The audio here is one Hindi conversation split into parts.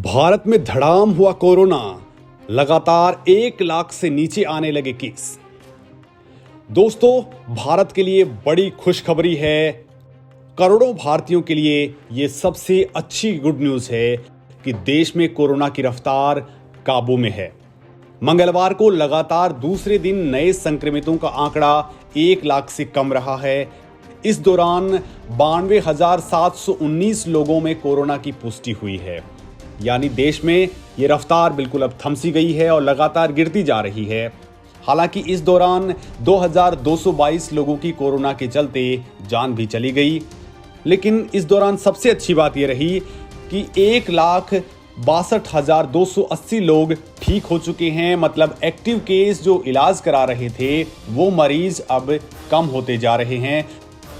भारत में धड़ाम हुआ कोरोना, लगातार 1 लाख से नीचे आने लगे केस। दोस्तों, भारत के लिए बड़ी खुशखबरी है। करोड़ों भारतीयों के लिए यह सबसे अच्छी गुड न्यूज है कि देश में कोरोना की रफ्तार काबू में है। मंगलवार को लगातार दूसरे दिन नए संक्रमितों का आंकड़ा 1 लाख से कम रहा है। इस दौरान 92,719 लोगों में कोरोना की पुष्टि हुई है। यानी देश में ये रफ्तार बिल्कुल अब थम सी गई है और लगातार गिरती जा रही है। हालांकि इस दौरान 2,222 लोगों की कोरोना के चलते जान भी चली गई। लेकिन इस दौरान सबसे अच्छी बात यह रही कि 1,62,280 लोग ठीक हो चुके हैं। मतलब एक्टिव केस जो इलाज करा रहे थे वो मरीज अब कम होते जा रहे हैं।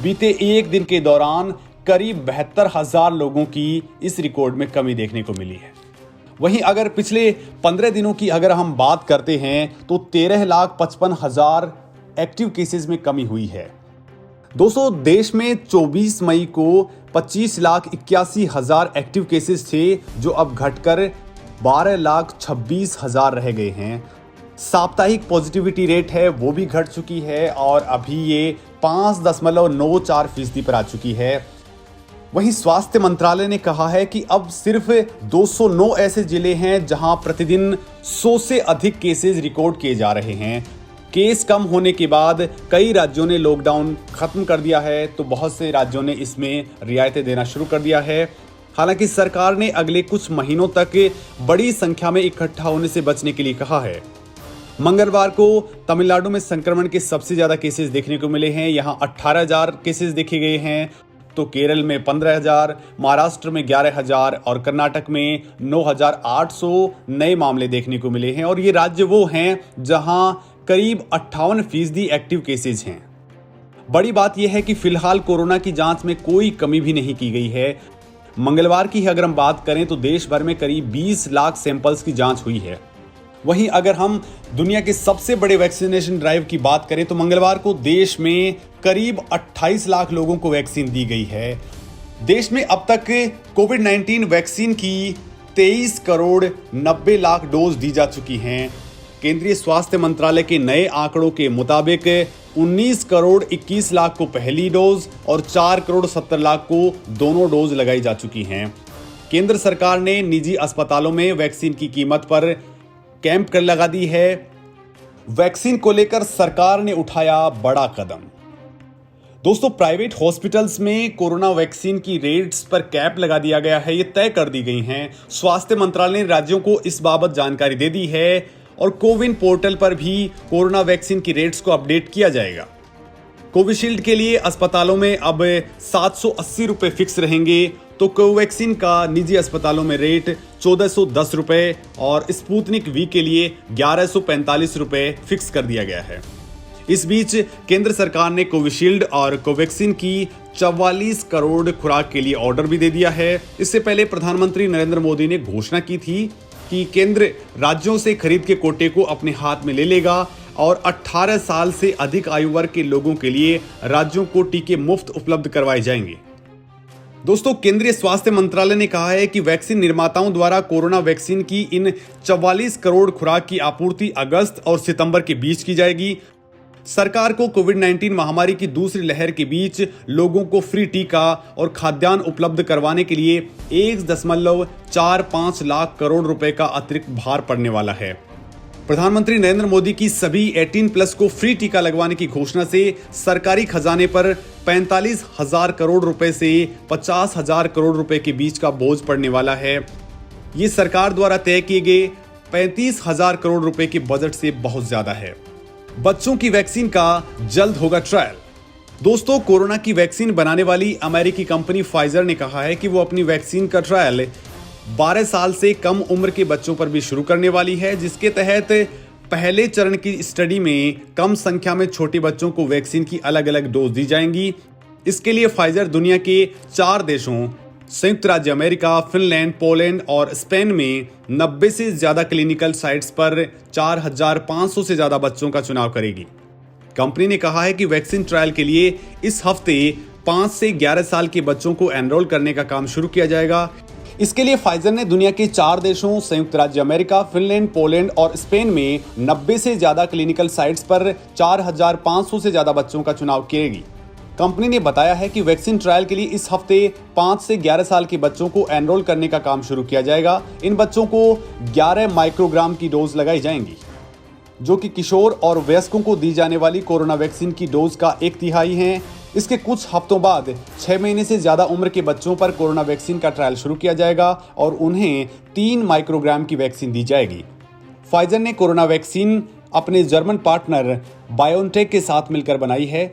बीते एक दिन के दौरान करीब 72,000 लोगों की इस रिकॉर्ड में कमी देखने को मिली है। वहीं अगर पिछले 15 दिनों की अगर हम बात करते हैं तो 13,55,000 एक्टिव केसेस में कमी हुई है। दोस्तों, देश में 24 मई को 25,81,000 एक्टिव केसेस थे जो अब घटकर 12,26,000 रह गए हैं। साप्ताहिक पॉजिटिविटी रेट है वो भी घट चुकी है और अभी ये 5.94% पर आ चुकी है। वहीं स्वास्थ्य मंत्रालय ने कहा है कि अब सिर्फ 209 ऐसे जिले हैं जहां प्रतिदिन 100 से अधिक केसेस रिकॉर्ड किए जा रहे हैं। केस कम होने के बाद कई राज्यों ने लॉकडाउन खत्म कर दिया है तो बहुत से राज्यों ने इसमें रियायतें देना शुरू कर दिया है। हालांकि सरकार ने अगले कुछ महीनों तक बड़ी संख्या में इकट्ठा होने से बचने के लिए कहा है। मंगलवार को तमिलनाडु में संक्रमण के सबसे ज्यादा केसेस देखने को मिले हैं। यहां 18,000 केसेस देखे गए हैं। तो केरल में 15,000, महाराष्ट्र में 11,000 और कर्नाटक में 9,800 नए मामले देखने को मिले हैं। और ये राज्य वो हैं जहां करीब 58% एक्टिव केसेस हैं। बड़ी बात यह है कि फिलहाल कोरोना की जांच में कोई कमी भी नहीं की गई है। मंगलवार की अगर हम बात करें तो देश भर में करीब 20 लाख सैंपल्स की जांच हुई है। वहीं अगर हम दुनिया के सबसे बड़े वैक्सीनेशन ड्राइव की बात करें तो मंगलवार को देश में करीब 28 लाख लोगों को वैक्सीन दी गई है। देश में अब तक कोविड-19 वैक्सीन की 23 करोड़ 90 लाख डोज दी जा चुकी हैं। केंद्रीय स्वास्थ्य मंत्रालय के नए आंकड़ों के मुताबिक 19 करोड़ 21 लाख को पहली डोज और 4 करोड़ 70 लाख को दोनों डोज लगाई जा चुकी हैं। केंद्र सरकार ने निजी अस्पतालों में वैक्सीन की कीमत पर कैंप कर लगा दी है। वैक्सीन को लेकर सरकार ने उठाया बड़ा कदम। दोस्तों, प्राइवेट हॉस्पिटल्स में कोरोना वैक्सीन की रेट्स पर कैप लगा दिया गया है। ये तय कर दी गई हैं। स्वास्थ्य मंत्रालय ने राज्यों को इस बाबत जानकारी दे दी है और कोविन पोर्टल पर भी कोरोना वैक्सीन की रेट्स को अपडेट किया जाएगा। कोविशील्ड के लिए अस्पतालों में अब 780 रुपए फिक्स रहेंगे तो कोवैक्सीन का निजी अस्पतालों में रेट 1410 रुपए और स्पुतनिक वी के लिए 1145 रुपए फिक्स कर दिया गया है। इस बीच केंद्र सरकार ने कोविशील्ड और कोवैक्सीन की 44 करोड़ खुराक के लिए ऑर्डर भी दे दिया है। इससे पहले प्रधानमंत्री नरेंद्र मोदी ने घोषणा की थी कि केंद्र राज्यों से खरीद के कोटे को अपने हाथ में ले लेगा और 18 साल से अधिक आयु वर्ग के लोगों के लिए राज्यों को टीके मुफ्त उपलब्ध करवाए जाएंगे। दोस्तों, केंद्रीय स्वास्थ्य मंत्रालय ने कहा है कि वैक्सीन निर्माताओं द्वारा कोरोना वैक्सीन की इन 44 करोड़ खुराक की आपूर्ति अगस्त और सितंबर के बीच की जाएगी। सरकार को कोविड-19 महामारी की दूसरी लहर के बीच लोगों को फ्री टीका और खाद्यान्न उपलब्ध करवाने के लिए 1.45 लाख करोड़ रुपए का अतिरिक्त भार पड़ने वाला है। प्रधानमंत्री नरेंद्र मोदी की सभी 18+ को फ्री टीका लगवाने की घोषणा से सरकारी खजाने पर 45,000 करोड़ रुपए से 50,000 करोड़ रुपए के बीच का बोझ पड़ने वाला है। ये सरकार द्वारा तय किए गए 35,000 करोड़ रुपए के बजट से बहुत ज्यादा है। बच्चों की वैक्सीन का जल्द होगा ट्रायल। दोस्तों, कोरोना की वैक्सीन बनाने वाली अमेरिकी कंपनी फाइजर ने कहा है कि वो अपनी वैक्सीन का ट्रायल 12 साल से कम उम्र के बच्चों पर भी शुरू करने वाली है, जिसके तहत पहले चरण की स्टडी में कम संख्या में छोटे बच्चों को वैक्सीन की अलग अलग डोज दी जाएंगी। इसके लिए फाइजर दुनिया के 4 देशों संयुक्त राज्य अमेरिका, फिनलैंड, पोलैंड और स्पेन में 90 से ज्यादा क्लिनिकल साइट्स पर 4,500 से ज्यादा बच्चों का चुनाव करेगी। कंपनी ने कहा है कि वैक्सीन ट्रायल के लिए इस हफ्ते 5 से 11 साल के बच्चों को एनरोल करने का काम शुरू किया जाएगा। इसके लिए फाइजर ने दुनिया के 4 देशों संयुक्त राज्य अमेरिका, फिनलैंड, पोलैंड और स्पेन में 90 से ज्यादा क्लिनिकल साइट्स पर 4,500 से ज्यादा बच्चों का चुनाव करेगी। कंपनी ने बताया है कि वैक्सीन ट्रायल के लिए इस हफ्ते 5 से 11 साल के बच्चों को एनरोल करने का काम शुरू किया जाएगा। इन बच्चों को 11 माइक्रोग्राम की डोज लगाई जाएंगी, जो कि किशोर और वयस्कों को दी जाने वाली कोरोना वैक्सीन की डोज का 1/3 है। इसके कुछ हफ्तों बाद 6 महीने से ज्यादा उम्र के बच्चों पर कोरोना वैक्सीन का ट्रायल शुरू किया जाएगा और उन्हें 3 माइक्रोग्राम की वैक्सीन दी जाएगी। फाइजर ने कोरोना वैक्सीन अपने जर्मन पार्टनर बायोनटेक के साथ मिलकर बनाई है